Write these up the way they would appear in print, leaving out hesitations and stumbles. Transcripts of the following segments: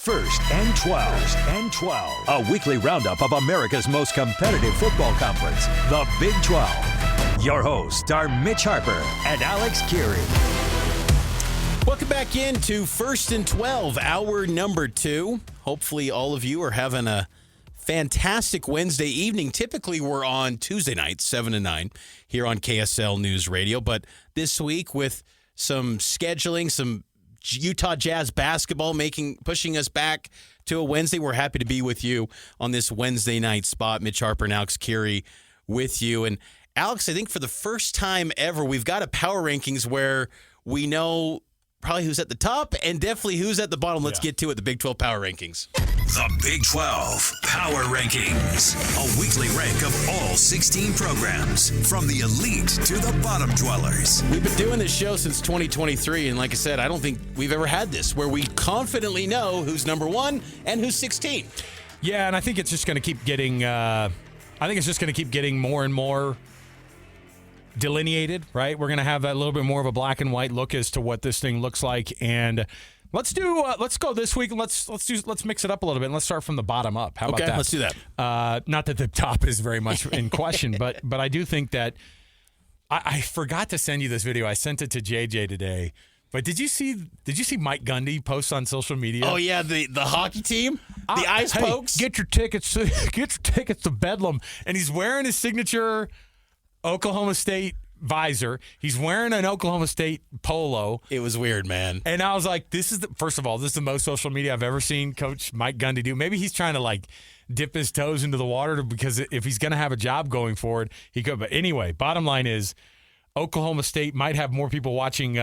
First and 12. First and 12. A weekly roundup of America's most competitive football conference, the Big 12. Your hosts are Mitch Harper and Alex Kirry. Welcome back into First and 12, hour number 2. Hopefully all of you are having a fantastic Wednesday evening. Typically we're on Tuesday nights, 7 to 9, here on KSL News Radio. But this week with some scheduling, some Utah Jazz basketball pushing us back to a Wednesday. We're happy to be with you on this Wednesday night spot. Mitch Harper and Alex Kirry with you. And Alex, I think for the first time ever, we've got a power rankings where we know probably who's at the top and definitely who's at the bottom. Let's get to it, the Big 12 power rankings. The Big 12 Power Rankings, a weekly rank of all 16 programs, from the elite to the bottom dwellers. We've been doing this show since 2023, and like I said, I don't think we've ever had this, where we confidently know who's number 1 and who's 16. Yeah, and I think it's just going to keep getting, more and more delineated, right? We're going to have a little bit more of a black and white look as to what this thing looks like, and let's go this week. Let's mix it up a little bit. And let's start from the bottom up. How about that? Let's do that. Not that the top is very much in question, but I do think that I forgot to send you this video. I sent it to JJ today. But did you see Mike Gundy post on social media? Oh yeah, the hockey team, the ice pokes. Get your tickets to Bedlam, and he's wearing his signature Oklahoma State visor. He's wearing an Oklahoma State polo. It was weird, man. And I was like, first of all, this is the most social media I've ever seen Coach Mike Gundy do. Maybe he's trying to dip his toes into the water because if he's going to have a job going forward, he could. But anyway, bottom line is Oklahoma State might have more people watching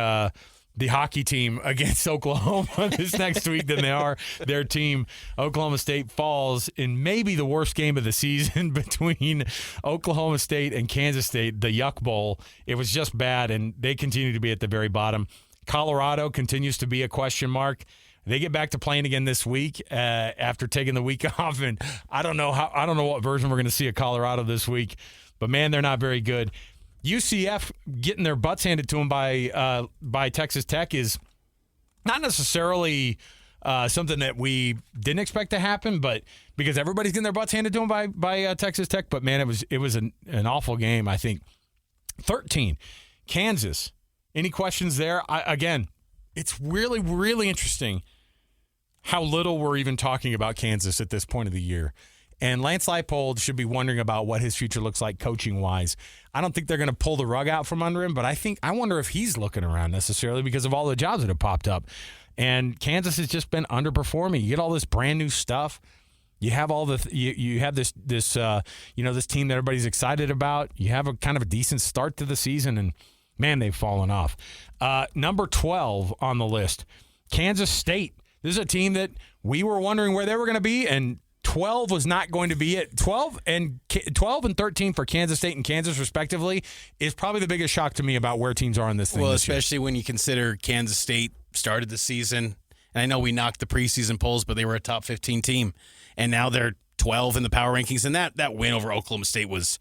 the hockey team against Oklahoma this next week than they are their team. Oklahoma State falls in maybe the worst game of the season between Oklahoma State and Kansas State, the Yuck Bowl. It was just bad, and they continue to be at the very bottom. Colorado continues to be a question mark. They get back to playing again this week after taking the week off, and I don't know what version we're going to see of Colorado this week, but man, they're not very good. UCF getting their butts handed to them by Texas Tech is not necessarily something that we didn't expect to happen, but because everybody's getting their butts handed to them by Texas Tech. But man, it was an awful game. I think 13, Kansas. Any questions there? Again, it's really, really interesting how little we're even talking about Kansas at this point of the year. And Lance Leipold should be wondering about what his future looks like coaching-wise. I don't think they're going to pull the rug out from under him, but I wonder if he's looking around necessarily because of all the jobs that have popped up. And Kansas has just been underperforming. You get all this brand new stuff. You have all you have this team that everybody's excited about. You have a kind of a decent start to the season, and man, they've fallen off. Number 12 on the list, Kansas State. This is a team that we were wondering where they were going to be, and 12 was not going to be it. 12 and 13 for Kansas State and Kansas, respectively, is probably the biggest shock to me about where teams are in this thing. Well, especially when you consider Kansas State started the season, and I know we knocked the preseason polls, but they were a top 15 team, and now they're 12 in the power rankings, and that win over Oklahoma State was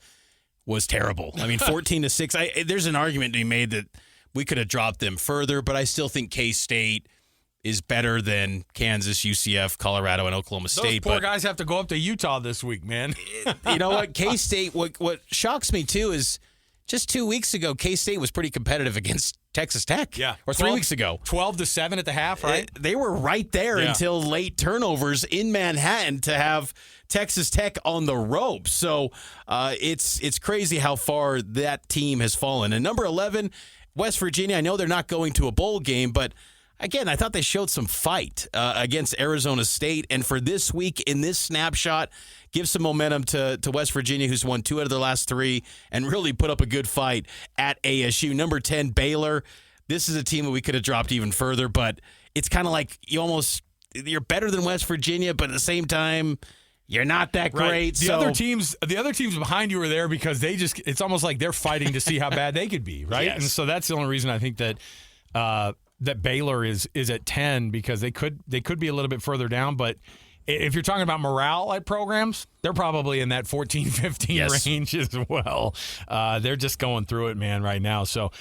terrible. I mean, 14-6. There's an argument to be made that we could have dropped them further, but I still think K-State is better than Kansas, UCF, Colorado, and Oklahoma State. Those poor guys have to go up to Utah this week, man. You know what? K-State, what shocks me, too, is just 2 weeks ago, K-State was pretty competitive against Texas Tech. Yeah. Or 3 weeks ago. 12-7 at the half, right? They were right there until late turnovers in Manhattan to have Texas Tech on the ropes. So it's crazy how far that team has fallen. And number 11, West Virginia, I know they're not going to a bowl game, but again, I thought they showed some fight against Arizona State. And for this week, in this snapshot, give some momentum to West Virginia, who's won 2 out of their last 3 and really put up a good fight at ASU. Number 10, Baylor. This is a team that we could have dropped even further, but it's kind of like you're better than West Virginia, but at the same time, you're not that great. Right. The other teams behind you are there because it's almost like they're fighting to see how bad they could be, right? Yes. And so that's the only reason I think that that Baylor is at 10 because they could be a little bit further down, but if you're talking about morale at programs, they're probably in that 14, 15 range as well. They're just going through it, man, right now. So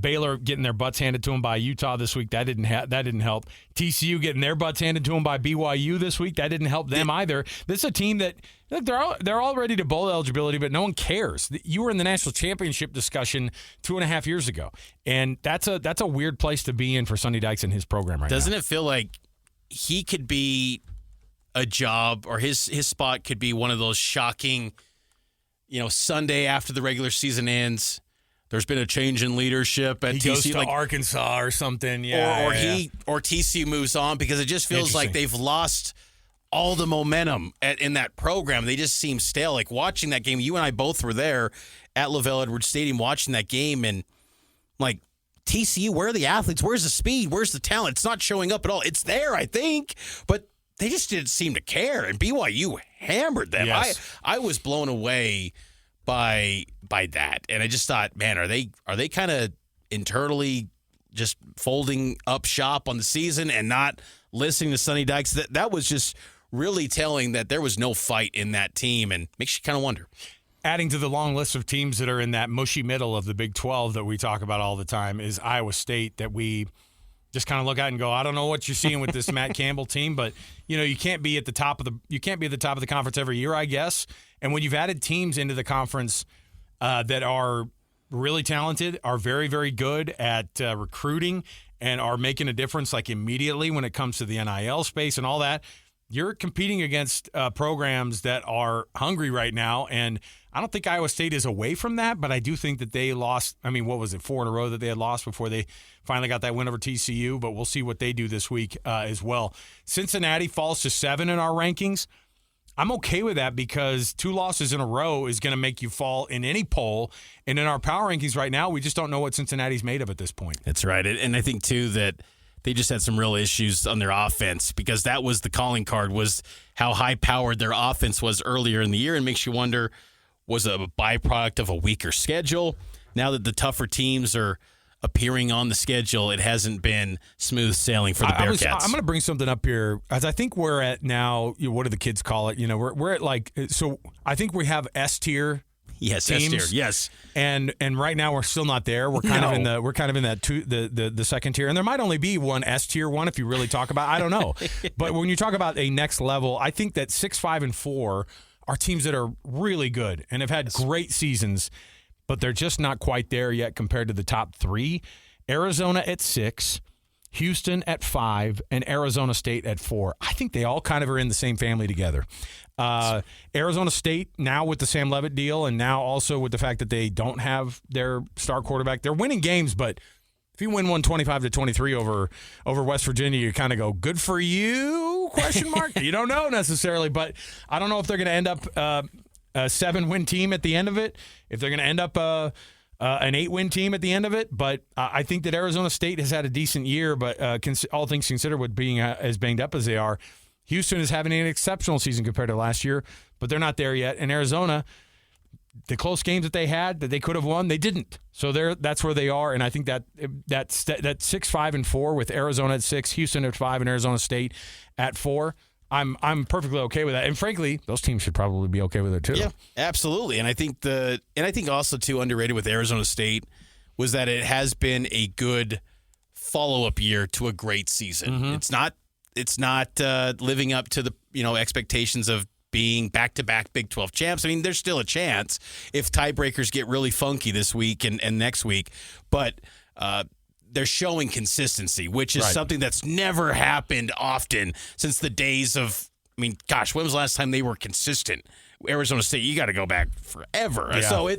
Baylor getting their butts handed to them by Utah this week. That didn't help. TCU getting their butts handed to them by BYU this week. That didn't help them either. This is a team that look, they're all ready to bowl eligibility, but no one cares. You were in the national championship discussion 2.5 years ago, and that's a weird place to be in for Sonny Dykes and his program right now. Doesn't it feel like he could be a job, or his spot could be one of those shocking, Sunday after the regular season ends, there's been a change in leadership at TCU. He goes to Arkansas or something, or TCU moves on, because it just feels like they've lost all the momentum in that program. They just seem stale. Like watching that game, you and I both were there at LaVell Edwards Stadium watching that game, and like, TCU, where are the athletes? Where's the speed? Where's the talent? It's not showing up at all. It's there, I think, but they just didn't seem to care, and BYU hammered them. Yes. I was blown away by that, and I just thought, man, are they kind of internally just folding up shop on the season and not listening to Sonny Dykes? That was just really telling that there was no fight in that team, and makes you kind of wonder. Adding to the long list of teams that are in that mushy middle of the Big 12 that we talk about all the time is Iowa State, that we just kind of look at and go, I don't know what you're seeing with this Matt Campbell team, but you can't be at the top of the conference every year, I guess. And when you've added teams into the conference that are really talented, are very, very good at recruiting, and are making a difference like immediately when it comes to the NIL space and all that, you're competing against programs that are hungry right now. And I don't think Iowa State is away from that, but I do think that they lost. I mean, what was it, 4 in a row that they had lost before they finally got that win over TCU? But we'll see what they do this week as well. Cincinnati falls to 7 in our rankings. I'm okay with that, because 2 losses in a row is going to make you fall in any poll. And in our power rankings right now, we just don't know what Cincinnati's made of at this point. That's right. And I think, too, that they just had some real issues on their offense, because that was the calling card, was how high-powered their offense was earlier in the year, and makes you wonder, was it a byproduct of a weaker schedule? Now that the tougher teams are appearing on the schedule, it hasn't been smooth sailing for the Bearcats. I'm going to bring something up here, as I think we're at now, what do the kids call it? We're at so I think we have S tier. Yes, teams. S tier. Yes, and right now we're still not there. We're kind of in that the second tier, and there might only be one S tier one if you really talk about. I don't know, but when you talk about a next level, I think that 6, 5, and 4 are teams that are really good and have had great seasons, but they're just not quite there yet compared to the top 3. Arizona at 6. Houston at 5, and Arizona State at 4. I think they all kind of are in the same family together. Arizona State now with the Sam Leavitt deal, and now also with the fact that they don't have their star quarterback. They're winning games, but if you win 125-23 over West Virginia, you kind of go, good for you, question mark? You don't know necessarily, but I don't know if they're going to end up a 7-win team at the end of it, if they're going to end up an 8-win team at the end of it. But I think that Arizona State has had a decent year, but all things considered, with being as banged up as they are, Houston is having an exceptional season compared to last year, but they're not there yet. And Arizona, the close games that they had that they could have won, they didn't. So that's where they are. And I think that 6, 5, and 4 with Arizona at 6, Houston at 5, and Arizona State at 4. I'm perfectly okay with that, and frankly, those teams should probably be okay with it too. Yeah, absolutely. And I think also too underrated with Arizona State was that it has been a good follow-up year to a great season. Mm-hmm. It's not living up to the expectations of being back-to-back Big 12 champs. I mean, there's still a chance if tiebreakers get really funky this week and next week, but they're showing consistency, which is something that's never happened often since the days of, when was the last time they were consistent? Arizona State, you got to go back forever. Yeah.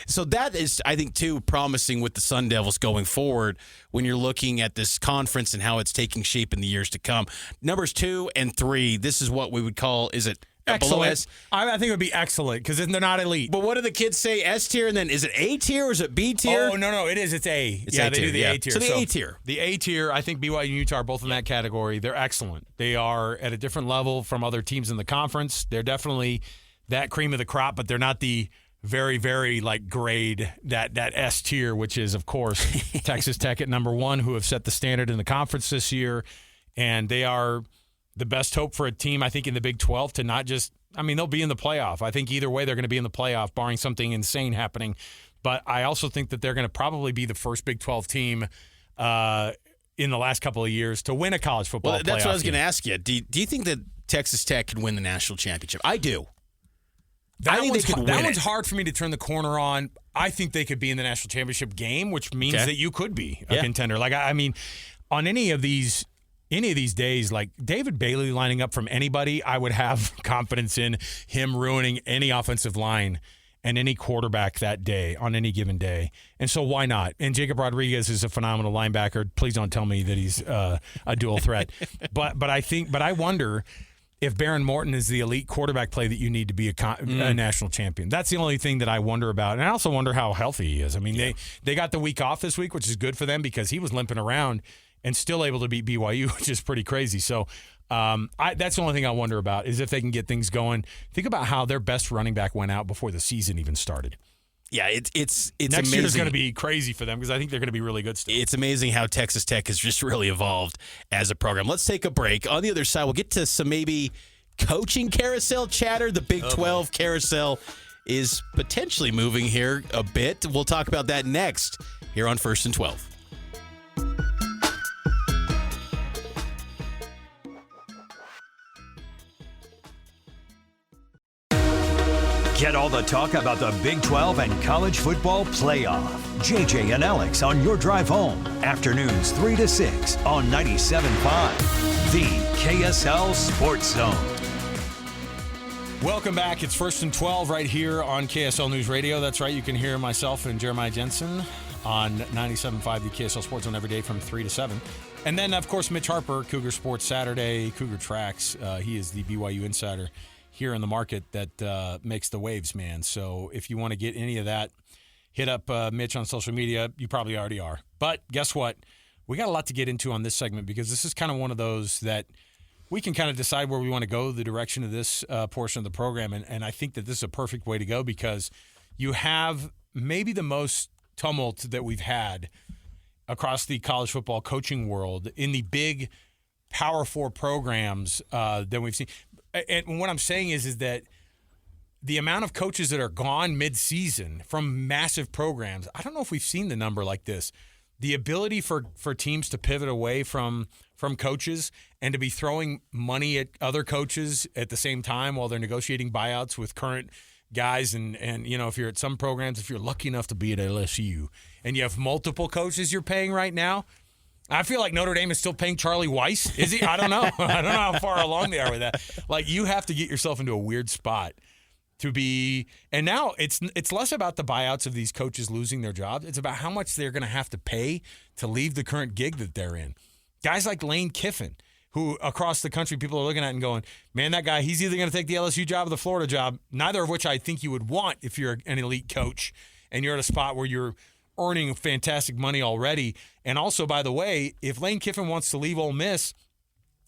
So that is, I think, too, promising with the Sun Devils going forward when you're looking at this conference and how it's taking shape in the years to come. Numbers 2 and 3, this is what we would call, is it excellent? I think it would be excellent, because they're not elite. But what do the kids say? S tier, and then is it A tier or is it B tier? Oh, no, it is. It's A. It's A tier, they do the A tier. So the A tier. The A tier, I think BYU and Utah are both in that category. They're excellent. They are at a different level from other teams in the conference. They're definitely that cream of the crop, but they're not the very, very grade that S tier, which is, of course, Texas Tech at number 1, who have set the standard in the conference this year. And they are the best hope for a team, I think, in the Big 12 to not just, they'll be in the playoff. I think either way they're going to be in the playoff, barring something insane happening But I also think that they're going to probably be the first Big 12 team in the last couple of years to win a college football playoff. That's what I was going to ask you. Do you think that Texas Tech can win the national championship? I do. I think they could win That it. one's hard for me to turn the corner on. I think they could be in the national championship game, which means that you could be a contender. Like, I mean, on any of these days, like David Bailey lining up from anybody, I would have confidence in him ruining any offensive line and any quarterback that day on any given day. And so why not? And Jacob Rodriguez is a phenomenal linebacker. Please don't tell me that he's a dual threat. But I wonder if Baron Morton is the elite quarterback play that you need to be a national champion. That's the only thing that I wonder about. And I also wonder how healthy he is. I mean, they got the week off this week, which is good for them because he was limping around and still able to beat BYU, which is pretty crazy. So that's the only thing I wonder about is if they can get things going. Think about how their best running back went out before the season even started. Yeah, it's Next amazing. year is going to be crazy for them because I think they're going to be really good still. It's amazing how Texas Tech has just really evolved as a program. Let's take a break. On the other side, we'll get to some maybe coaching carousel chatter. The Big 12 carousel is potentially moving here a bit. We'll talk about that next here on First and 12. Get all the talk about the Big 12 and college football playoff. JJ and Alex on your drive home. Afternoons 3 to 6 on 97.5. The KSL Sports Zone. Welcome back. It's First and 12 right here on KSL News Radio. That's right. You can hear myself and Jeremiah Jensen on 97.5, the KSL Sports Zone every day from 3 to 7. And then, of course, Mitch Harper, Cougar Sports Saturday, Cougar Tracks. He is the BYU insider here in the market that makes the waves, man. So if you want to get any of that, hit up Mitch on social media. You probably already are. But guess what? We got a lot to get into on this segment because this is kind of one of those that we can kind of decide where we want to go, the direction of this portion of the program. And I think that this is a perfect way to go because you have maybe the most tumult that we've had across the college football coaching world in the big Power 4 programs that we've seen. And what I'm saying is that the amount of coaches that are gone mid-season from massive programs, I don't know if we've seen the number like this. The ability for teams to pivot away from coaches and to be throwing money at other coaches at the same time while they're negotiating buyouts with current guys. And you know, if you're at some programs, if you're lucky enough to be at LSU and you have multiple coaches you're paying right now, I feel like Notre Dame is still paying Charlie Weiss. Is he? I don't know. I don't know how far along they are with that. Like, you have to get yourself into a weird spot to be. And now it's less about the buyouts of these coaches losing their jobs. It's about how much they're going to have to pay to leave the current gig that they're in. Guys like Lane Kiffin, who across the country people are looking at and going, man, that guy, he's either going to take the LSU job or the Florida job, neither of which I think you would want if you're an elite coach and you're at a spot where you're earning fantastic money already. And also, by the way, if Lane Kiffin wants to leave Ole Miss,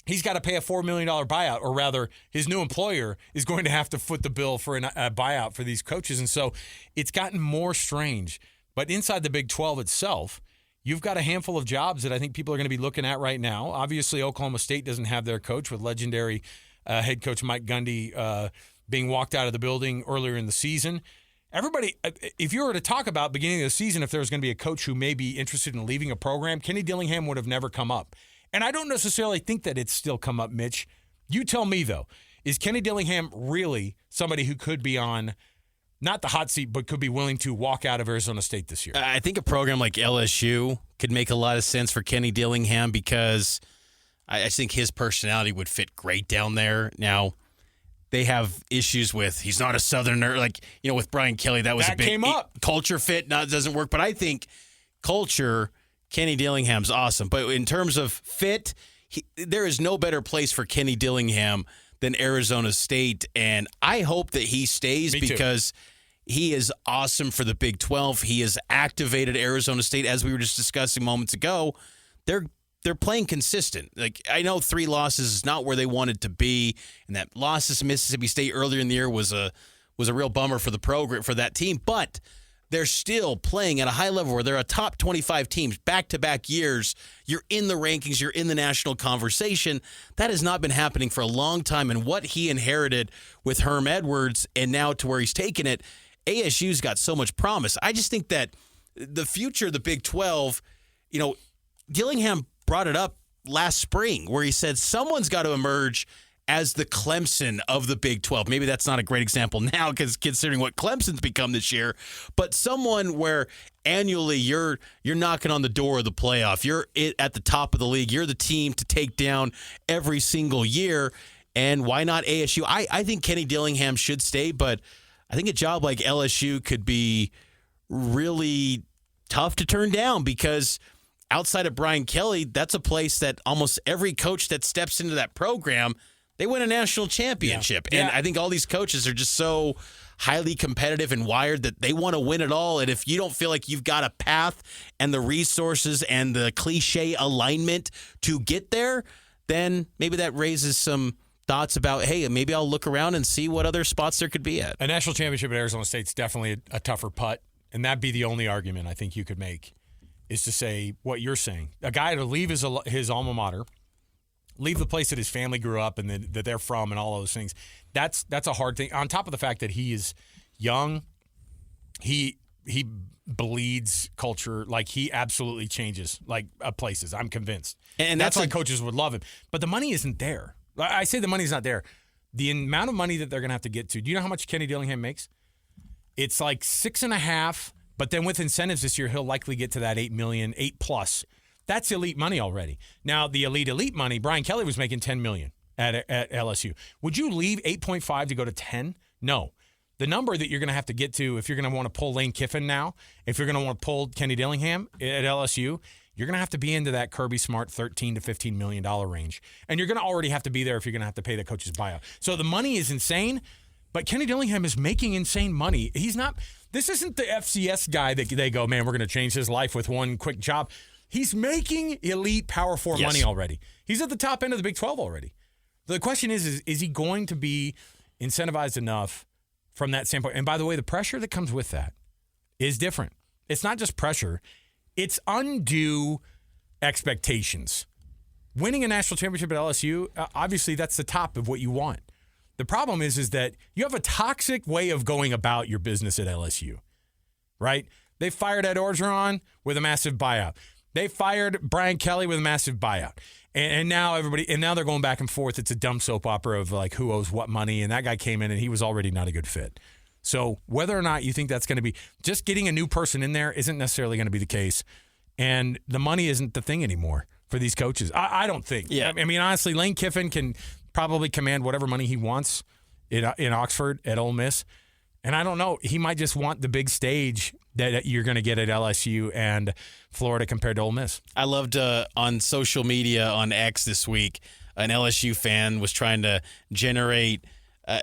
he's got to pay a $4 million buyout, or rather, his new employer is going to have to foot the bill for a buyout for these coaches. And so it's gotten more strange. But inside the Big 12 itself, you've got a handful of jobs that I think people are going to be looking at right now. Obviously, Oklahoma State doesn't have their coach, with legendary head coach Mike Gundy being walked out of the building earlier in the season. Everybody, if you were to talk about beginning of the season, if there was going to be a coach who may be interested in leaving a program, Kenny Dillingham would have never come up. And I don't necessarily think that it's still come up, Mitch. You tell me, though. Is Kenny Dillingham really somebody who could be on, not the hot seat, but could be willing to walk out of Arizona State this year? I think a program like LSU could make a lot of sense for Kenny Dillingham because I think his personality would fit great down there. Now, they have issues with he's not a Southerner. Like, you know, with Brian Kelly, that was a big came up. Culture fit. Doesn't work. But I think culture, Kenny Dillingham's awesome. But in terms of fit, there is no better place for Kenny Dillingham than Arizona State. And I hope that he stays because he is awesome for the Big 12. He has activated Arizona State, as we were just discussing moments ago. They're playing consistent. Like, I know 3 losses is not where they wanted to be, and that loss to Mississippi State earlier in the year was a real bummer for the program, for that team. But they're still playing at a high level where they're a top 25 teams back-to-back years. You're in the rankings. You're in the national conversation. That has not been happening for a long time. And what he inherited with Herm Edwards and now to where he's taken it, ASU's got so much promise. I just think that the future of the Big 12, Dillingham brought it up last spring where he said someone's got to emerge as the Clemson of the Big 12. Maybe that's not a great example now because considering what Clemson's become this year, but someone where annually you're knocking on the door of the playoff. You're at the top of the league. You're the team to take down every single year. And why not ASU? I think Kenny Dillingham should stay, but I think a job like LSU could be really tough to turn down because outside of Brian Kelly, that's a place that almost every coach that steps into that program, they win a national championship. Yeah. And I think all these coaches are just so highly competitive and wired that they want to win it all. And if you don't feel like you've got a path and the resources and the cliche alignment to get there, then maybe that raises some thoughts about, hey, maybe I'll look around and see what other spots there could be at. A national championship at Arizona State's definitely a tougher putt, and that'd be the only argument I think you could make is to say what you're saying. A guy to leave his alma mater, leave the place that his family grew up and that they're from and all those things. That's a hard thing. On top of the fact that he is young, he bleeds culture. Like, he absolutely changes places. I'm convinced. And that's why coaches would love him. But the money isn't there. I say the money's not there. The amount of money that they're going to have to get to. Do you know how much Kenny Dillingham makes? It's like 6.5, but then with incentives this year, he'll likely get to that $8 million, 8+. That's elite money already. Now, the elite money, Brian Kelly was making $10 million at LSU. Would you leave 8.5 to go to 10? No. The number that you're going to have to get to if you're going to want to pull Lane Kiffin now, if you're going to want to pull Kenny Dillingham at LSU, you're going to have to be into that Kirby Smart $13 to $15 million range. And you're going to already have to be there if you're going to have to pay the coach's buyout. So the money is insane, but Kenny Dillingham is making insane money. He's not – this isn't the FCS guy that they go, man, we're going to change his life with one quick job. He's making elite Power 4 money already. He's at the top end of the Big 12 already. The question is he going to be incentivized enough from that standpoint? And by the way, the pressure that comes with that is different. It's not just pressure. It's undue expectations. Winning a national championship at LSU, obviously that's the top of what you want. The problem is that you have a toxic way of going about your business at LSU, right? They fired Ed Orgeron with a massive buyout. They fired Brian Kelly with a massive buyout. And now now they're going back and forth. It's a dumb soap opera of like who owes what money. And that guy came in and he was already not a good fit. So whether or not you think that's going to be, just getting a new person in there isn't necessarily going to be the case. And the money isn't the thing anymore for these coaches. I don't think. Yeah. I mean, honestly, Lane Kiffin can probably command whatever money he wants in Oxford at Ole Miss. And I don't know. He might just want the big stage that you're going to get at LSU and Florida compared to Ole Miss. I loved on social media on X this week, an LSU fan was trying to generate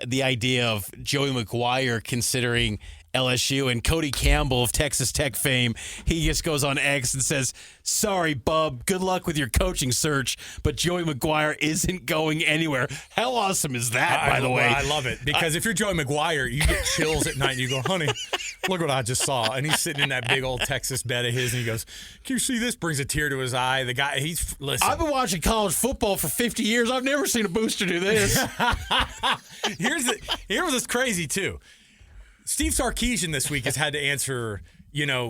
the idea of Joey McGuire considering LSU, and Cody Campbell of Texas Tech fame, he just goes on X and says, sorry, bub, good luck with your coaching search, but Joey McGuire isn't going anywhere. How awesome is that, by the way? I love it, because if you're Joey McGuire, you get chills at night and you go, honey, look what I just saw. And he's sitting in that big old Texas bed of his and he goes, can you see this? Brings a tear to his eye. The guy, listen. I've been watching college football for 50 years. I've never seen a booster do this. Here's what's crazy, too. Steve Sarkisian this week has had to answer,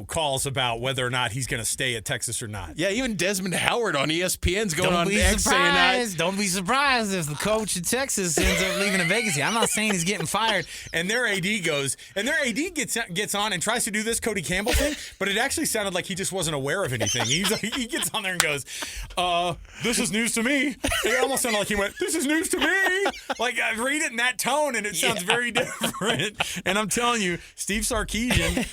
calls about whether or not he's going to stay at Texas or not. Yeah, even Desmond Howard on ESPN's going on X saying that. Don't be surprised if the coach of Texas ends up leaving a vacancy. I'm not saying he's getting fired. And their AD gets on and tries to do this Cody Campbell thing, but it actually sounded like he just wasn't aware of anything. He gets on there and goes, this is news to me. It almost sounded like he went, this is news to me. Like, I read it in that tone, and it sounds very different. And I'm telling you, Steve Sarkisian,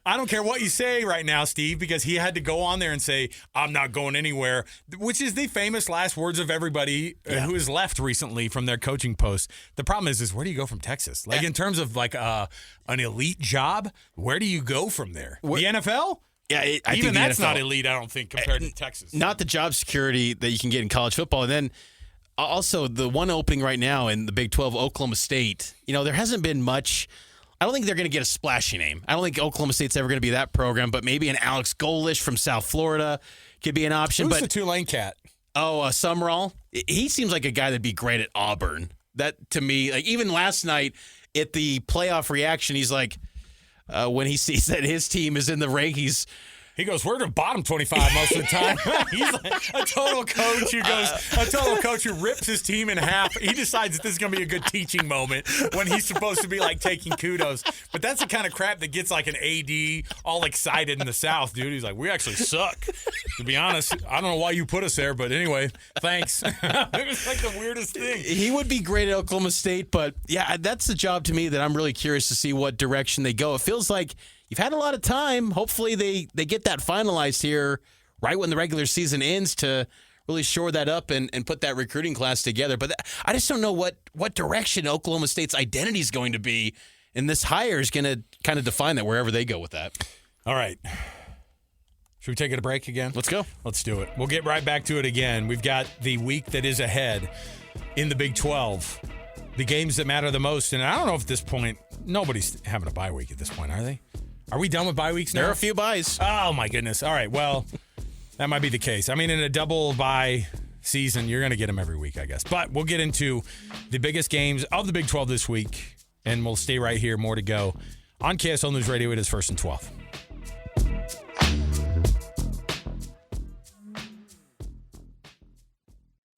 I don't care what you say right now, Steve, because he had to go on there and say, I'm not going anywhere, which is the famous last words of everybody who has left recently from their coaching post. The problem is where do you go from Texas? Like, in terms of like an elite job, where do you go from there? The NFL? Yeah, I even think that's NFL, not elite, I don't think, compared to Texas. Not the job security that you can get in college football. And then also the one opening right now in the Big 12, Oklahoma State, there hasn't been much. I don't think they're going to get a splashy name. I don't think Oklahoma State's ever going to be that program, but maybe an Alex Golish from South Florida could be an option. Who's the Tulane cat? Summerall. He seems like a guy that'd be great at Auburn. That, to me, like even last night at the playoff reaction, he's like, when he sees that his team is in the rankings. He goes, we're the bottom 25 most of the time. He's like a total coach who rips his team in half. He decides that this is going to be a good teaching moment when he's supposed to be like taking kudos. But that's the kind of crap that gets like an AD all excited in the South, dude. He's like, we actually suck. To be honest, I don't know why you put us there, but anyway, thanks. It was like the weirdest thing. He would be great at Oklahoma State, but yeah, that's the job to me that I'm really curious to see what direction they go. It feels like you've had a lot of time. Hopefully they get that finalized here right when the regular season ends to really shore that up and put that recruiting class together. But I just don't know what direction Oklahoma State's identity is going to be, and this hire is going to kind of define that wherever they go with that. All right. Should we take it a break again? Let's go. Let's do it. We'll get right back to it again. We've got the week that is ahead in the Big 12. The games that matter the most. And I don't know if at this point, nobody's having a bye week at this point, are they? Are we done with bye weeks now? There are a few byes. Oh, my goodness. All right. Well, that might be the case. I mean, in a double bye season, you're going to get them every week, I guess. But we'll get into the biggest games of the Big 12 this week, and we'll stay right here. More to go. On KSL News Radio, it is 1st and 12.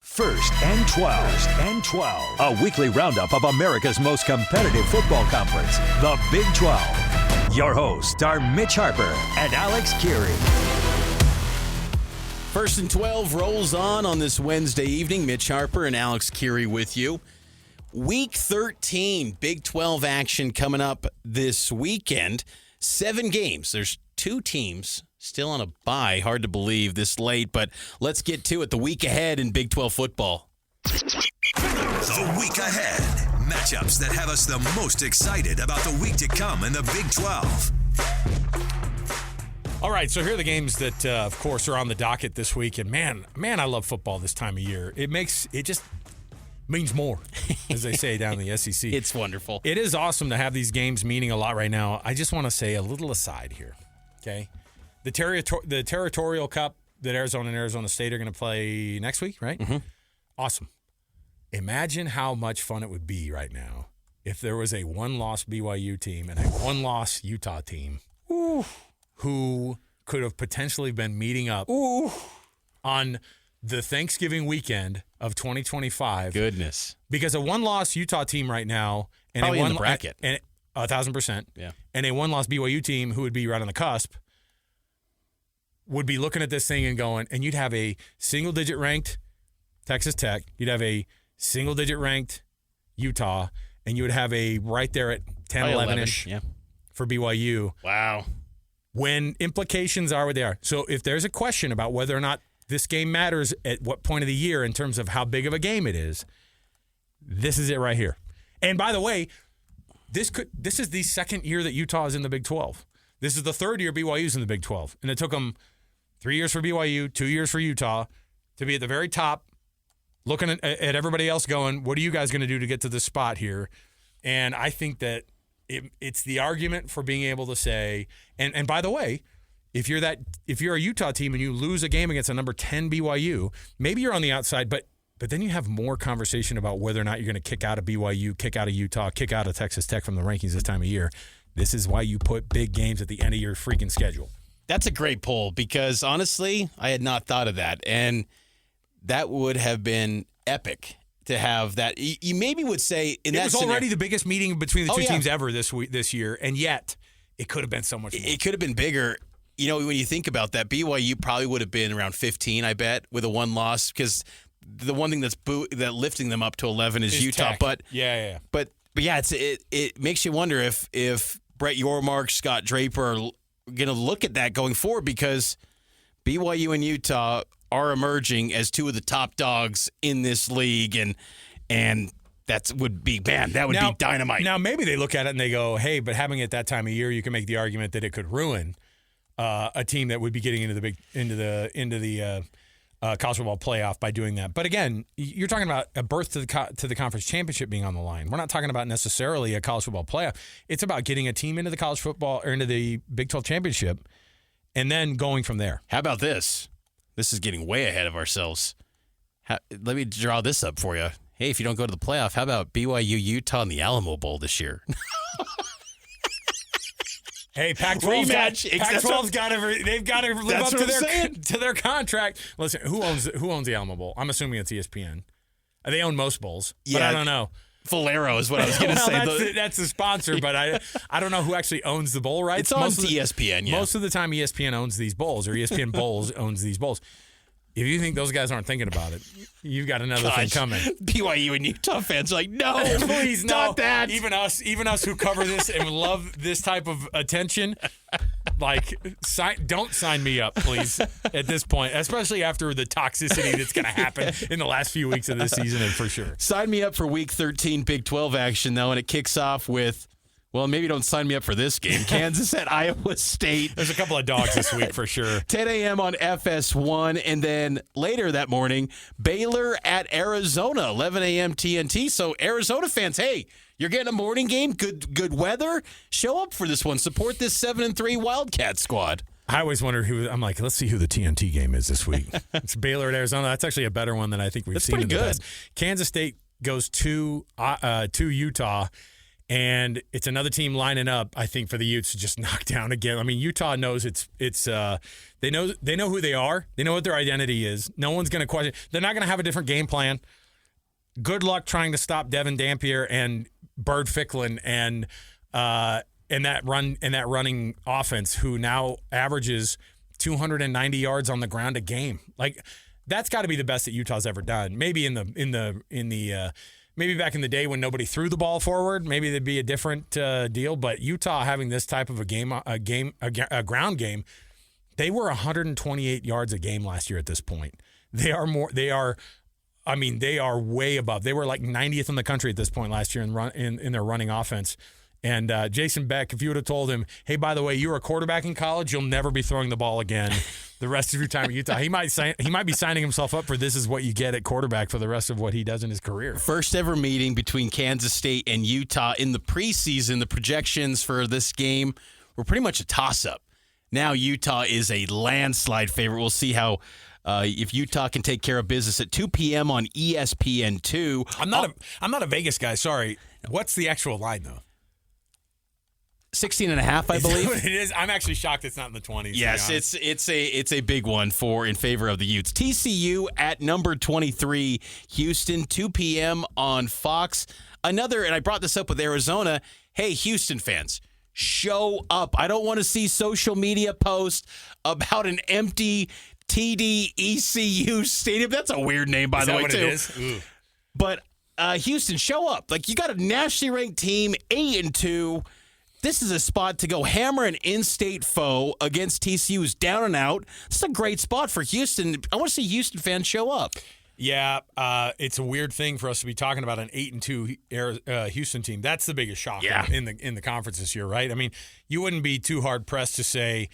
First and 12. A weekly roundup of America's most competitive football conference, the Big 12. Your hosts are Mitch Harper and Alex Kirry. 1st and 12 rolls on this Wednesday evening. Mitch Harper and Alex Kirry with you. Week 13, Big 12 action coming up this weekend. 7 games. There's 2 teams still on a bye. Hard to believe this late, but let's get to it. The week ahead in Big 12 football. The week ahead. Matchups that have us the most excited about the week to come in the Big 12. All right, so here are the games that, of course, are on the docket this week. And man, I love football this time of year. It just means more, as they say down in the SEC. It's wonderful. It is awesome to have these games meaning a lot right now. I just want to say a little aside here, okay? The Territorial Cup that Arizona and Arizona State are going to play next week, right? Mm-hmm. Awesome. Imagine how much fun it would be right now if there was a one-loss BYU team and a one-loss Utah team who could have potentially been meeting up on the Thanksgiving weekend of 2025. Goodness. Because a one-loss Utah team right now and probably a one in the bracket. And 1,000%. Yeah. And a one-loss BYU team who would be right on the cusp would be looking at this thing and going, and you'd have a single-digit ranked Texas Tech, you'd have a single-digit ranked Utah, and you would have a right there at 10, 11-ish for BYU. Wow. When implications are what they are. So if there's a question about whether or not this game matters at what point of the year in terms of how big of a game it is, this is it right here. And by the way, this is the second year that Utah is in the Big 12. This is the third year BYU's in the Big 12. And it took them 3 years for BYU, 2 years for Utah to be at the very top, looking at everybody else going, what are you guys going to do to get to this spot here? And I think that it's the argument for being able to say, and by the way, if you're a Utah team and you lose a game against a number 10 BYU, maybe you're on the outside, but then you have more conversation about whether or not you're going to kick out of BYU, kick out of Utah, kick out of Texas Tech from the rankings this time of year. This is why you put big games at the end of your freaking schedule. That's a great poll because, honestly, I had not thought of that. And that would have been epic to have that. You maybe would say in that it was already the biggest meeting between the two teams ever this year, and yet it could have been so much more. It could have been bigger. You know, when you think about that, BYU probably would have been around 15, I bet, with a one loss because the one thing that's lifting them up to 11 is Utah. Tech. But yeah. But yeah, it makes you wonder if Brett Yormark, Scott Draper are going to look at that going forward because BYU and Utah are emerging as two of the top dogs in this league, and that would be be dynamite. Now maybe they look at it and they go, "Hey, but having it that time of year, you can make the argument that it could ruin a team that would be getting into the college football playoff by doing that." But again, you're talking about a berth to the conference championship being on the line. We're not talking about necessarily a college football playoff. It's about getting a team into the college football or into the Big 12 championship, and then going from there. How about this? This is getting way ahead of ourselves. Let me draw this up for you. Hey, if you don't go to the playoff, how about BYU Utah in the Alamo Bowl this year? Hey, Pac-12's Rematch. Pac-12's got to. They've got to live up That's what I'm saying. to their contract. Listen, who owns the Alamo Bowl? I'm assuming it's ESPN. They own most bowls, but I don't know. Valero is what I was going to say. That's the sponsor, but I don't know who actually owns the bowl rights. It's on ESPN. Yeah. Most of the time, ESPN owns these bowls, or ESPN Bowls owns these bowls. If you think those guys aren't thinking about it, you've got another thing coming. BYU and Utah fans are like, no, please, not no. that. Even us who cover this and love this type of attention, like, don't sign me up, please, at this point, especially after the toxicity that's going to happen in the last few weeks of this season, and for sure. Sign me up for Week 13 Big 12 action, though, and it kicks off with, well, maybe don't sign me up for this game. Kansas at Iowa State. There's a couple of dogs this week for sure. 10 a.m. on FS1, and then later that morning, Baylor at Arizona, 11 a.m. TNT. So Arizona fans, hey, you're getting a morning game, good weather. Show up for this one. Support this 7-3 Wildcat squad. I always wonder I'm like, let's see who the TNT game is this week. It's Baylor at Arizona. That's actually a better one than I think we've seen in the past. Kansas State goes to Utah. And it's another team lining up, I think, for the Utes to just knock down again. I mean, Utah knows they know who they are. They know what their identity is. No one's going to question. They're not going to have a different game plan. Good luck trying to stop Devin Dampier and Bird Ficklin and that running offense, who now averages 290 yards on the ground a game. Like, that's got to be the best that Utah's ever done. Maybe maybe back in the day when nobody threw the ball forward, maybe there'd be a different deal. But Utah having this type of a ground game, they were 128 yards a game last year at this point. They are way above. They were like 90th in the country at this point last year in their running offense. And Jason Beck, if you would have told him, hey, by the way, you were a quarterback in college, you'll never be throwing the ball again the rest of your time at Utah. He might be signing himself up for this is what you get at quarterback for the rest of what he does in his career. First ever meeting between Kansas State and Utah in the preseason. The projections for this game were pretty much a toss-up. Now Utah is a landslide favorite. We'll see how if Utah can take care of business at 2 p.m. on ESPN2. I'm not a Vegas guy. Sorry. What's the actual line though? 16.5, I believe. It is. I'm actually shocked it's not in the 20s. Yes, it's a big one in favor of the Utes. TCU at number 23, Houston, 2 p.m. on Fox. Another, and I brought this up with Arizona. Hey, Houston fans, show up. I don't want to see social media posts about an empty TD ECU stadium. That's a weird name, by the way, too. Is that what it is? Ooh. But Houston, show up. Like, you got a nationally ranked team, 8-2. This is a spot to go hammer an in-state foe against TCU who's down and out. This is a great spot for Houston. I want to see Houston fans show up. Yeah, it's a weird thing for us to be talking about an 8-2 Houston team. That's the biggest shock in the conference this year, right? I mean, you wouldn't be too hard pressed to say,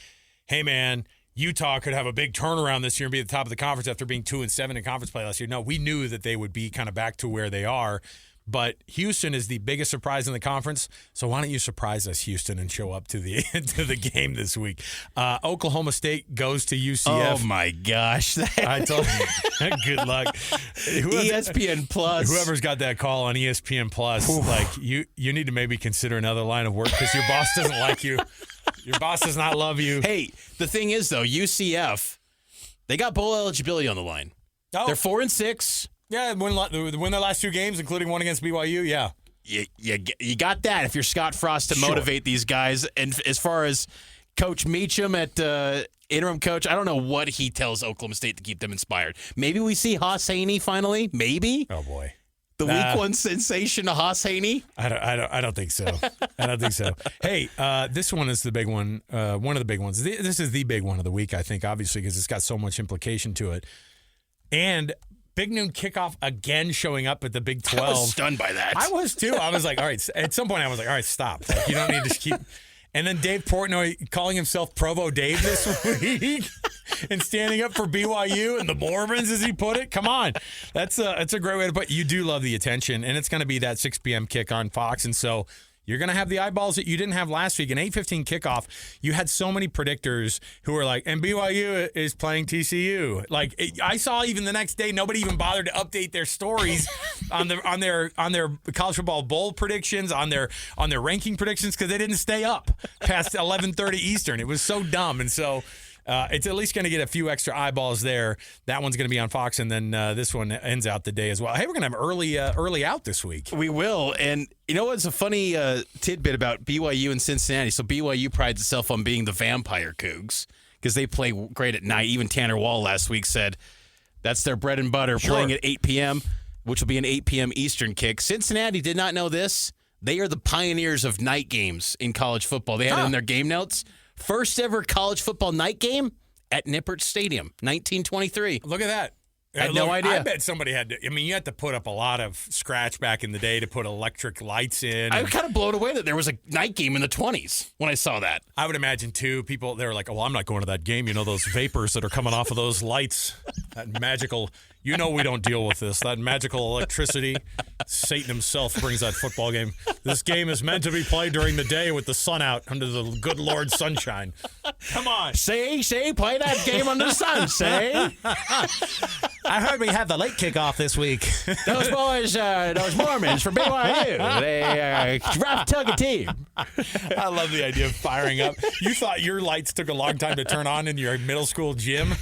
"Hey, man, Utah could have a big turnaround this year and be at the top of the conference after being 2-7 in conference play last year." No, we knew that they would be kind of back to where they are. But Houston is the biggest surprise in the conference, so why don't you surprise us, Houston, and show up to the game this week? Oklahoma State goes to UCF. Oh my gosh! I told you, good luck. ESPN Plus. Whoever's got that call on ESPN Plus, like you need to maybe consider another line of work because your boss doesn't like you. Your boss does not love you. Hey, the thing is though, UCF, they got bowl eligibility on the line. Oh. They're 4-6. Yeah, win their last two games, including one against BYU, yeah. You got that if you're Scott Frost to motivate these guys. And as far as Coach Meacham at interim coach, I don't know what he tells Oklahoma State to keep them inspired. Maybe we see Haas Haney finally. Maybe. Oh, boy. The week one sensation of Haas Haney? I don't think so. I don't think so. Hey, this one is the big one, one of the big ones. This is the big one of the week, I think, obviously, because it's got so much implication to it. And Big Noon Kickoff again showing up at the Big 12. I was stunned by that. I was too. I was like, all right. At some point, I was like, all right, stop. Like, you don't need to keep. And then Dave Portnoy calling himself Provo Dave this week and standing up for BYU and the Mormons, as he put it. Come on. That's a great way to put it. You do love the attention, and it's going to be that 6 p.m. kick on Fox. And so You're going to have the eyeballs that you didn't have last week. An 8:15 kickoff, you had so many predictors who were like, and BYU is playing TCU. Like, I saw even the next day, nobody even bothered to update their stories on their college football bowl predictions, on their ranking predictions, because they didn't stay up past 11:30 Eastern. It was so dumb. And so it's at least going to get a few extra eyeballs there. That one's going to be on Fox, and then this one ends out the day as well. Hey, we're going to have early out this week. We will. And you know what's a funny tidbit about BYU and Cincinnati? So BYU prides itself on being the vampire Cougs because they play great at night. Even Tanner Wall last week said that's their bread and butter, playing at 8 p.m., which will be an 8 p.m. Eastern kick. Cincinnati did not know this. They are the pioneers of night games in college football. They had it in their game notes. First ever college football night game at Nippert Stadium, 1923. Look at that. I had no idea. I bet somebody had to. I mean, you had to put up a lot of scratch back in the day to put electric lights in. I was kind of blown away that there was a night game in the 20s when I saw that. I would imagine, too, people, they were like, oh, well, I'm not going to that game. You know, those vapors that are coming off of those lights, that magical, we don't deal with this, that magical electricity. Satan himself brings that football game. This game is meant to be played during the day with the sun out under the good Lord's sunshine. Come on. See, play that game under the sun, see? I heard we have the late kickoff this week. Those boys, those Mormons from BYU, they rough tug a team. I love the idea of firing up. You thought your lights took a long time to turn on in your middle school gym?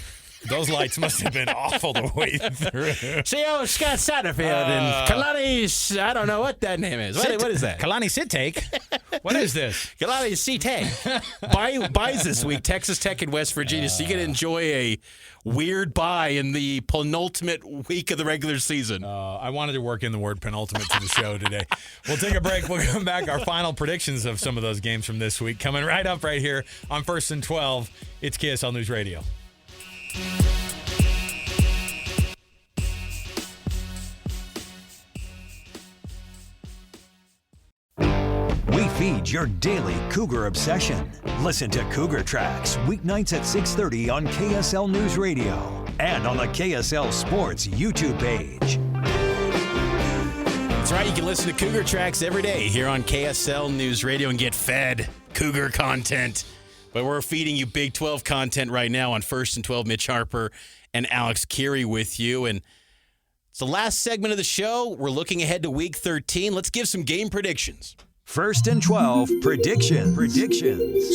Those lights must have been awful to wait through. See, Scott Satterfield and Kalani's, I don't know what that name is. What is that? Kalani Sitek. What is this? Kalani Sitek. Buys this week, Texas Tech and West Virginia, so you can enjoy a weird bye in the penultimate week of the regular season. I wanted to work in the word penultimate to the show today. We'll take a break. We'll come back. Our final predictions of some of those games from this week coming right up right here on First and 12. It's KSL News Radio. We feed your daily Cougar obsession. Listen to Cougar Tracks weeknights at 6:30 on KSL News Radio and on the KSL Sports YouTube page. That's right. You can listen to Cougar Tracks every day here on KSL News Radio and get fed Cougar content. But we're feeding you Big 12 content right now on First and 12. Mitch Harper and Alex Kirry with you. And it's the last segment of the show. We're looking ahead to Week 13. Let's give some game predictions. First and 12 predictions,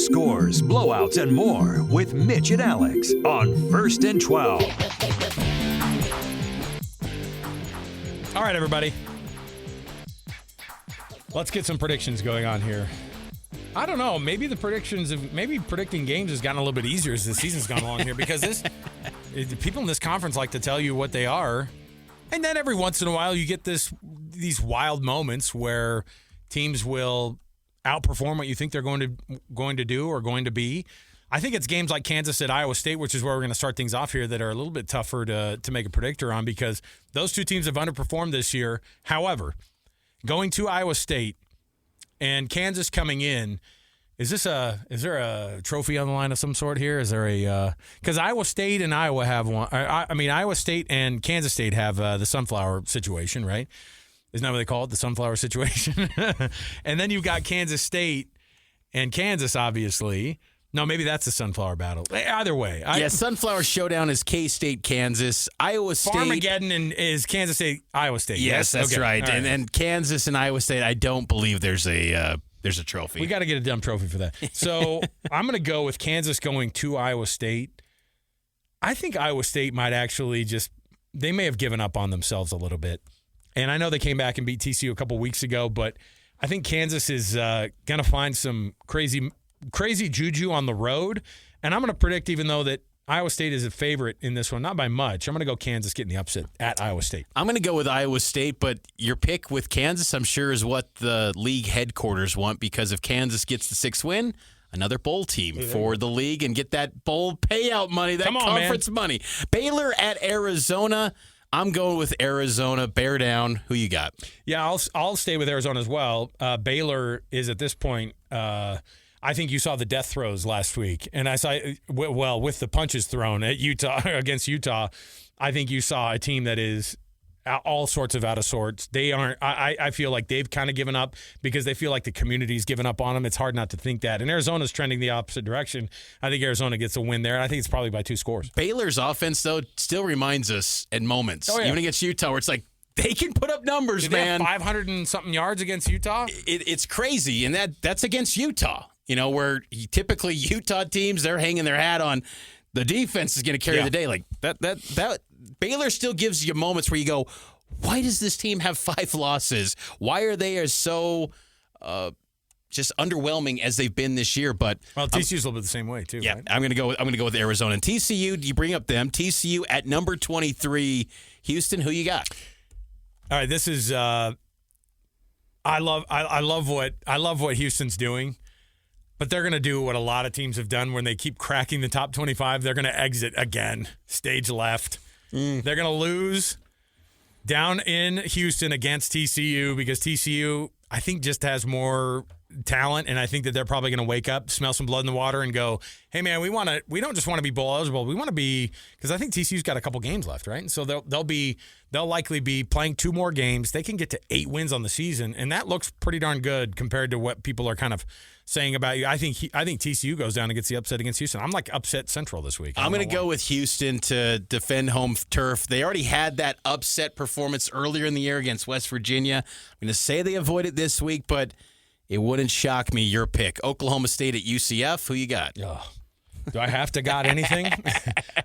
scores, blowouts, and more with Mitch and Alex on First and 12. All right, everybody. Let's get some predictions going on here. I don't know. Maybe predicting games has gotten a little bit easier as the season's gone along here because people in this conference like to tell you what they are, and then every once in a while you get these wild moments where teams will outperform what you think they're going to do or going to be. I think it's games like Kansas at Iowa State, which is where we're going to start things off here, that are a little bit tougher to make a predictor on because those two teams have underperformed this year. However, going to Iowa State and Kansas coming in, is there a trophy on the line of some sort here? Is there because Iowa State and Iowa have one. Iowa State and Kansas State have the sunflower situation, right? Isn't that what they call it, the sunflower situation? And then you've got Kansas State and Kansas, obviously. No, maybe that's the sunflower battle. Either way. Sunflower Showdown is K-State, Kansas. Iowa State. Farmageddon is Kansas State, Iowa State. Yes, that's okay. right. All And Kansas and Iowa State, I don't believe there's a trophy. We got to get a dumb trophy for that. So I'm going to go with Kansas going to Iowa State. I think Iowa State might actually they may have given up on themselves a little bit. And I know they came back and beat TCU a couple weeks ago, but I think Kansas is going to find some crazy juju on the road. And I'm going to predict, even though that Iowa State is a favorite in this one, not by much, I'm going to go Kansas getting the upset at Iowa State. I'm going to go with Iowa State, but your pick with Kansas, I'm sure, is what the league headquarters want, because if Kansas gets the 6th win, another bowl team for the league and get that bowl payout money, that conference money. Baylor at Arizona. I'm going with Arizona. Bear down. Who you got? Yeah, I'll stay with Arizona as well. Baylor is at this point. I think you saw the death throes last week, and I saw with the punches thrown at Utah against Utah. I think you saw a team that is all sorts of out of sorts. They aren't. I feel like they've kind of given up because they feel like the community's given up on them. It's hard not to think that. And Arizona's trending the opposite direction. I think Arizona gets a win there. And I think it's probably by 2 scores. Baylor's offense, though, still reminds us at moments, even against Utah, where it's like they can put up numbers, Did man. They have 500 and something yards against Utah? It's crazy, and that's against Utah. Where typically Utah teams, they're hanging their hat on the defense is going to carry the day. Like that Baylor still gives you moments where you go, why does this team have 5 losses? Why are they as so just underwhelming as they've been this year? But TCU's a little bit the same way too. Yeah, right? I'm going to go with Arizona and TCU. You bring up them. TCU at number 23. Houston, who you got? All right, this is I love what Houston's doing. But they're going to do what a lot of teams have done when they keep cracking the top 25. They're going to exit again, stage left. They're going to lose down in Houston against TCU because TCU, I think, just has more talent, and I think that they're probably going to wake up, smell some blood in the water, and go, hey, man, we don't just want to be bowl eligible. We want to be – because I think TCU's got a couple games left, right? And so they'll likely be playing 2 more games. They can get to 8 wins on the season, and that looks pretty darn good compared to what people are kind of saying about you. I think TCU goes down and gets the upset against Houston. I'm like upset central this week. I'm going to go with Houston to defend home turf. They already had that upset performance earlier in the year against West Virginia. I'm going to say they avoid it this week, but it wouldn't shock me. Your pick, Oklahoma State at UCF. Who you got? Oh, do I have to got anything?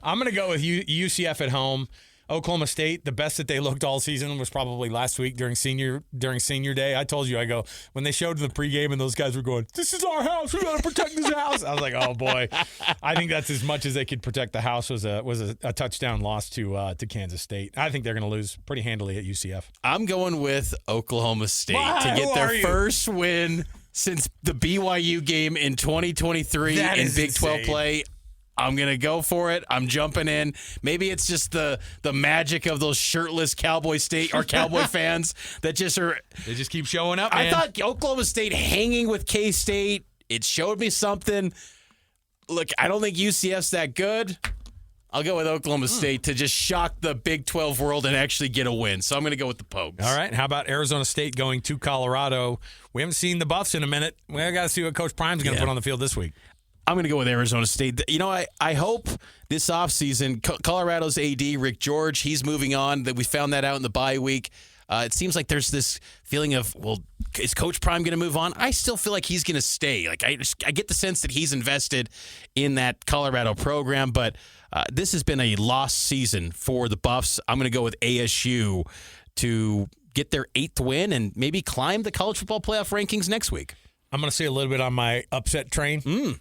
I'm going to go with UCF at home. Oklahoma State, the best that they looked all season was probably last week during senior day. I told you, I go, when they showed the pregame and those guys were going, this is our house, we got to protect this house. I was like, oh boy. I think that's as much as they could protect the house was a touchdown loss to Kansas State. I think they're going to lose pretty handily at UCF. I'm going with Oklahoma State to get their first win since the BYU game in 2023 in Big 12 play. I'm going to go for it. I'm jumping in. Maybe it's just the magic of those shirtless Cowboy fans that just are. They just keep showing up, man. I thought Oklahoma State hanging with K-State, it showed me something. Look, I don't think UCF's that good. I'll go with Oklahoma State to just shock the Big 12 world and actually get a win. So I'm going to go with the Pogues. All right. How about Arizona State going to Colorado? We haven't seen the Buffs in a minute. We got to see what Coach Prime's going to put on the field this week. I'm going to go with Arizona State. I hope this offseason, Colorado's AD, Rick George, he's moving on. That we found that out in the bye week. It seems like there's this feeling of, well, is Coach Prime going to move on? I still feel like he's going to stay. Like I get the sense that he's invested in that Colorado program, but this has been a lost season for the Buffs. I'm going to go with ASU to get their 8th win and maybe climb the college football playoff rankings next week. I'm going to say a little bit on my upset train.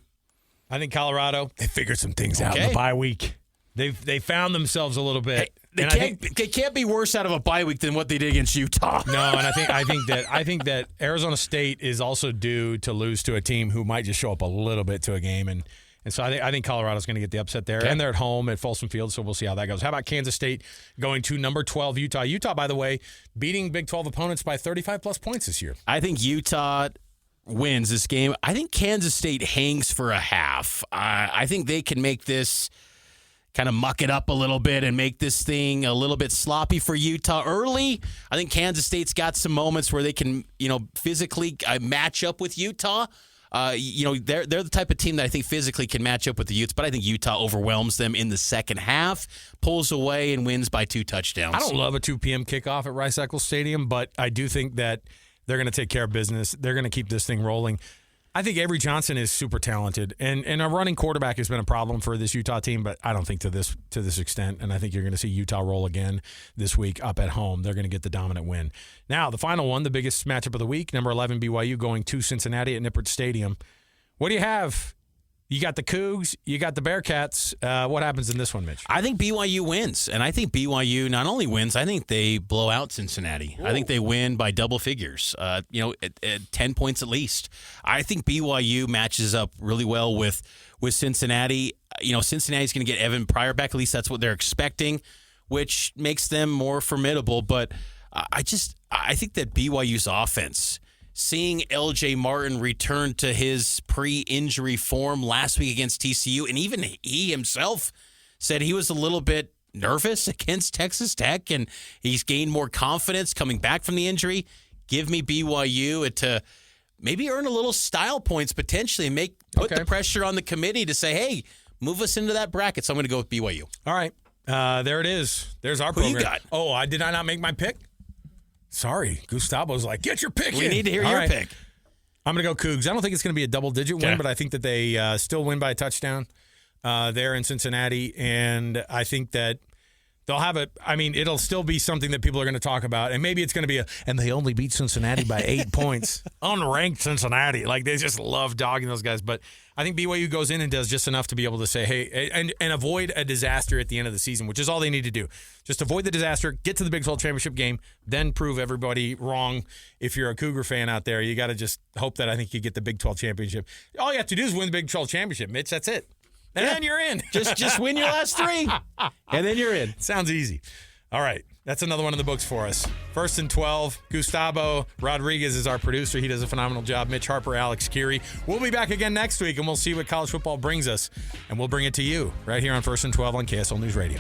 I think Colorado, they figured some things out in the bye week. They found themselves a little bit. Hey, they can't be worse out of a bye week than what they did against Utah. No, and I think that Arizona State is also due to lose to a team who might just show up a little bit to a game, and so I think Colorado's going to get the upset there, and they're at home at Folsom Field, so we'll see how that goes. How about Kansas State going to number 12 Utah? Utah, by the way, beating Big 12 opponents by 35-plus points this year. I think Utah wins this game. I think Kansas State hangs for a half. I think they can make this kind of muck it up a little bit and make this thing a little bit sloppy for Utah early. I think Kansas State's got some moments where they can, physically match up with Utah. They're the type of team that I think physically can match up with the Utes, but I think Utah overwhelms them in the second half, pulls away, and wins by 2 touchdowns. I don't love a 2 p.m. kickoff at Rice-Eccles Stadium, but I do think that they're going to take care of business. They're going to keep this thing rolling. I think Avery Johnson is super talented, and a running quarterback has been a problem for this Utah team, but I don't think to this extent, and I think you're going to see Utah roll again this week up at home. They're going to get the dominant win. Now, the final one, the biggest matchup of the week, number 11 BYU going to Cincinnati at Nippert Stadium. What do you have? You got the Cougs, you got the Bearcats. What happens in this one, Mitch? I think BYU wins, and I think BYU not only wins, I think they blow out Cincinnati. Whoa. I think they win by double figures, at 10 points at least. I think BYU matches up really well with Cincinnati. Cincinnati's going to get Evan Pryor back, at least that's what they're expecting, which makes them more formidable. But I think that BYU's offense, seeing L.J. Martin return to his pre-injury form last week against TCU, and even he himself said he was a little bit nervous against Texas Tech, and he's gained more confidence coming back from the injury. Give me BYU to maybe earn a little style points potentially and put the pressure on the committee to say, hey, move us into that bracket. So I'm going to go with BYU. All right. There it is. There's our Who program. you got? Oh, did I not make my pick? Sorry. Gustavo's like, get your pick in. We need to hear All your right. pick. I'm going to go Cougs. I don't think it's going to be a double-digit win, Okay. but I think that they still win by a touchdown there in Cincinnati. And I think that they'll have it'll still be something that people are going to talk about. And maybe it's going to be and they only beat Cincinnati by 8 points. Unranked Cincinnati. Like, they just love dogging those guys. But I think BYU goes in and does just enough to be able to say, hey, and avoid a disaster at the end of the season, which is all they need to do. Just avoid the disaster, get to the Big 12 championship game, then prove everybody wrong. If you're a Cougar fan out there, you got to just hope that I think you get the Big 12 championship. All you have to do is win the Big 12 championship, Mitch. That's it. And then you're in. Just win your last 3, and then you're in. Sounds easy. All right. That's another one in the books for us. 1st and 12. Gustavo Rodriguez is our producer. He does a phenomenal job. Mitch, Harper, Alex, Kirry. We'll be back again next week, and we'll see what college football brings us, and we'll bring it to you right here on 1st and 12 on KSL News Radio.